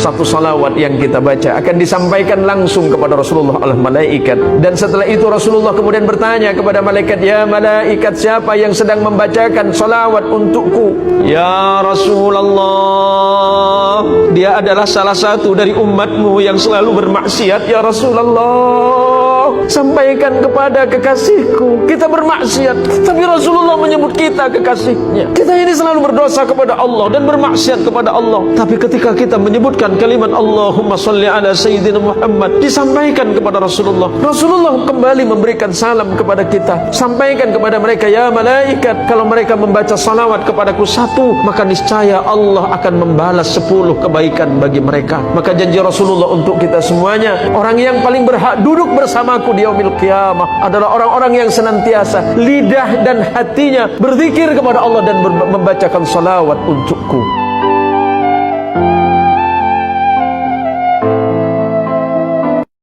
satu salawat yang kita baca akan disampaikan langsung kepada Rasulullah oleh malaikat. Dan setelah itu Rasulullah kemudian bertanya kepada malaikat, ya malaikat, siapa yang sedang membacakan salawat untukku? Ya Rasulullah, dia adalah salah satu dari umatmu yang selalu bermaksiat. Ya Rasulullah, sampaikan kepada kekasihku, kita bermaksiat, tapi Rasulullah menyebut kita kekasihnya. Kita ini selalu berdosa kepada Allah dan bermaksiat kepada Allah, tapi ketika kita menyebutkan kalimat Allahumma sholli ala Sayyidina Muhammad, disampaikan kepada Rasulullah. Rasulullah kembali memberikan salam kepada kita. Sampaikan kepada mereka, ya malaikat, kalau mereka membaca salawat kepadaku satu, maka niscaya Allah akan membalas 10 kebaikan bagi mereka. Maka janji Rasulullah untuk kita semuanya, orang yang paling berhak duduk bersamaku di yaumil qiyamah adalah orang-orang yang senantiasa lidah dan hatinya berzikir kepada Allah dan membacakan salawat untukku.